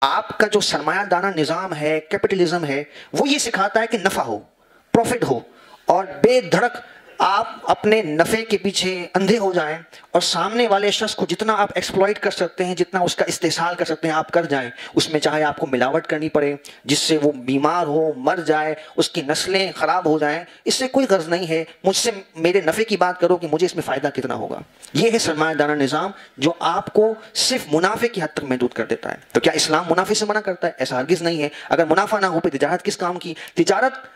آپ کا جو سرمایہ دارہ نظام ہے، کیپٹلزم ہے، وہ یہ سکھاتا ہے کہ نفع ہو، پروفٹ ہو، اور بے دھڑک آپ اپنے نفع کے پیچھے اندھے ہو جائیں، اور سامنے والے شخص کو جتنا آپ ایکسپلائٹ کر سکتے ہیں، جتنا اس کا استحصال کر سکتے ہیں آپ کر جائیں، اس میں چاہے آپ کو ملاوٹ کرنی پڑے جس سے وہ بیمار ہو، مر جائے، اس کی نسلیں خراب ہو جائیں، اس سے کوئی غرض نہیں ہے، مجھ سے میرے نفع کی بات کرو کہ مجھے اس میں فائدہ کتنا ہوگا۔ یہ ہے سرمایہ دارہ نظام جو آپ کو صرف منافع کی حد تک محدود کر دیتا ہے۔ تو کیا اسلام منافع سے منع کرتا ہے؟ ایسا ہرگز نہیں ہے۔ اگر منافع نہ ہو پہ تجارت کس کام کی؟ تجارت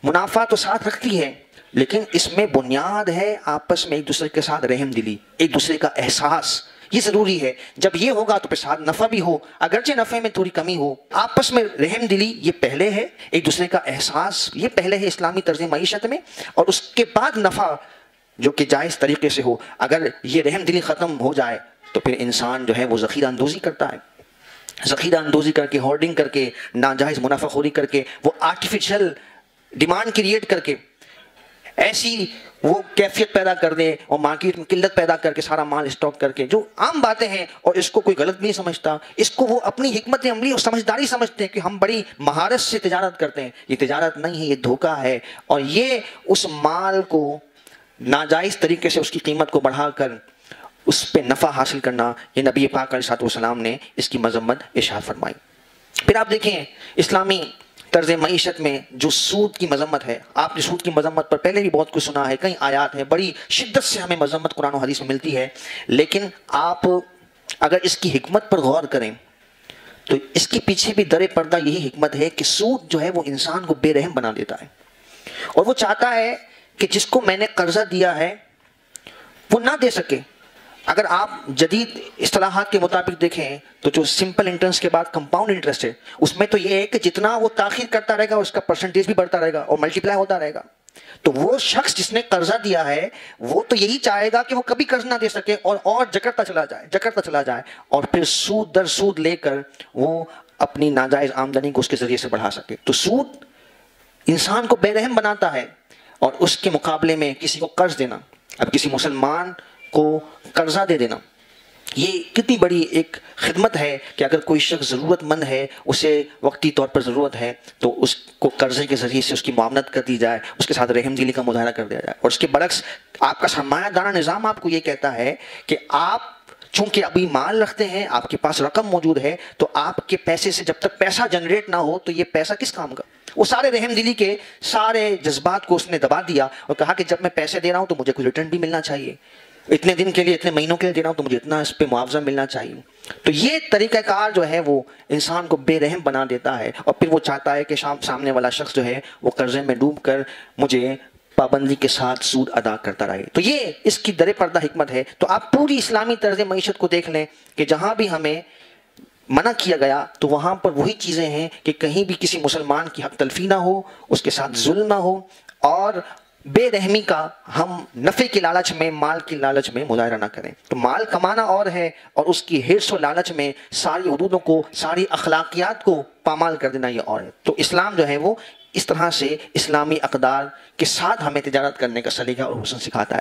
منافع تو ساتھ رکھتی ہے، لیکن اس میں بنیاد ہے آپس میں ایک دوسرے کے ساتھ رحم دلی، ایک دوسرے کا احساس، یہ ضروری ہے۔ جب یہ ہوگا تو پھر ساتھ نفع بھی ہو، اگرچہ نفع میں تھوڑی کمی ہو، آپس میں رحم دلی یہ پہلے ہے، ایک دوسرے کا احساس یہ پہلے ہے اسلامی طرز معیشت میں، اور اس کے بعد نفع جو کہ جائز طریقے سے ہو۔ اگر یہ رحم دلی ختم ہو جائے تو پھر انسان جو ہے وہ ذخیرہ اندوزی کرتا ہے، ذخیرہ اندوزی کر کے، ہورڈنگ کر کے، ناجائز منافع خوری کر کے، وہ آرٹیفیشل ڈیمانڈ کریٹ کر کے ایسی وہ کیفیت پیدا کر دے اور مارکیٹ میں قلت پیدا کر کے سارا مال اسٹاک کر کے، جو عام باتیں ہیں، اور اس کو کوئی غلط بھی نہیں سمجھتا، اس کو وہ اپنی حکمت عملی اور سمجھداری سمجھتے ہیں کہ ہم بڑی مہارت سے تجارت کرتے ہیں۔ یہ تجارت نہیں ہے، یہ دھوکہ ہے، اور یہ اس مال کو ناجائز طریقے سے اس کی قیمت کو بڑھا کر اس پہ نفع حاصل کرنا، یہ نبی پاک علیہ السلام نے اس کی مذمت ارشاد فرمائی۔ پھر آپ دیکھیں اسلامی طرز معیشت میں جو سود کی مذمت ہے، آپ نے سود کی مذمت پر پہلے بھی بہت کچھ سنا ہے، کئی آیات ہیں، بڑی شدت سے ہمیں مذمت قرآن و حدیث میں ملتی ہے، لیکن آپ اگر اس کی حکمت پر غور کریں تو اس کے پیچھے بھی در پردہ یہی حکمت ہے کہ سود جو ہے وہ انسان کو بے رحم بنا دیتا ہے، اور وہ چاہتا ہے کہ جس کو میں نے قرضہ دیا ہے وہ نہ دے سکے۔ اگر آپ جدید اصطلاحات کے مطابق دیکھیں تو جو سمپل انٹرسٹ کے بعد کمپاؤنڈ انٹرسٹ ہے، اس میں تو یہ ہے کہ جتنا وہ تاخیر کرتا رہے گا اس کا پرسنٹیج بھی بڑھتا رہے گا اور ملٹیپلائی ہوتا رہے گا۔ تو وہ شخص جس نے قرضہ دیا ہے وہ تو یہی چاہے گا کہ وہ کبھی قرض نہ دے سکے، اور جکڑتا چلا جائے، اور پھر سود در سود لے کر وہ اپنی ناجائز آمدنی کو اس کے ذریعے سے بڑھا سکے۔ تو سود انسان کو بے رحم بناتا ہے، اور اس کے مقابلے میں کسی کو قرض دینا، اب کسی مسلمان کو قرضہ دے دینا، یہ کتنی بڑی ایک خدمت ہے کہ اگر کوئی شخص ضرورت مند ہے، اسے وقتی طور پر ضرورت ہے، تو اس کو قرضے کے ذریعے سے اس کی معاونت کر دی جائے، اس کے ساتھ رحم دلی کا مظاہرہ کر دیا جائے۔ اور اس کے برعکس آپ کا سرمایہ دارہ نظام آپ کو یہ کہتا ہے کہ آپ چونکہ ابھی مال رکھتے ہیں، آپ کے پاس رقم موجود ہے، تو آپ کے پیسے سے جب تک پیسہ جنریٹ نہ ہو تو یہ پیسہ کس کام کا؟ وہ سارے رحم دلی کے سارے جذبات کو اس نے دبا دیا اور کہا کہ جب میں پیسے دے رہا ہوں تو مجھے کوئی ریٹرن بھی ملنا چاہیے، اتنے دن کے لیے، اتنے مہینوں کے لیے دے رہا ہوں تو مجھے اتنا اس پہ معاوضہ ملنا چاہیے۔ تو یہ طریقہ کار جو ہے وہ انسان کو بے رحم بنا دیتا ہے، اور پھر وہ چاہتا ہے کہ سامنے والا شخص جو ہے وہ قرضے میں ڈوب کر مجھے پابندی کے ساتھ سود ادا کرتا رہے۔ تو یہ اس کی در پردہ حکمت ہے۔ تو آپ پوری اسلامی طرز معیشت کو دیکھ لیں کہ جہاں بھی ہمیں منع کیا گیا تو وہاں پر وہی چیزیں ہیں کہ کہیں بھی کسی مسلمان کی حق تلفی نہ ہو، اس کے ساتھ ظلم نہ ہو، اور بے رحمی کا ہم نفع کی لالچ میں، مال کی لالچ میں مظاہرہ نہ کریں۔ تو مال کمانا اور ہے، اور اس کی حرص و لالچ میں ساری حدودوں کو، ساری اخلاقیات کو پامال کر دینا یہ اور ہے۔ تو اسلام جو ہے وہ اس طرح سے اسلامی اقدار کے ساتھ ہمیں تجارت کرنے کا سلیقہ اور حسن سکھاتا ہے۔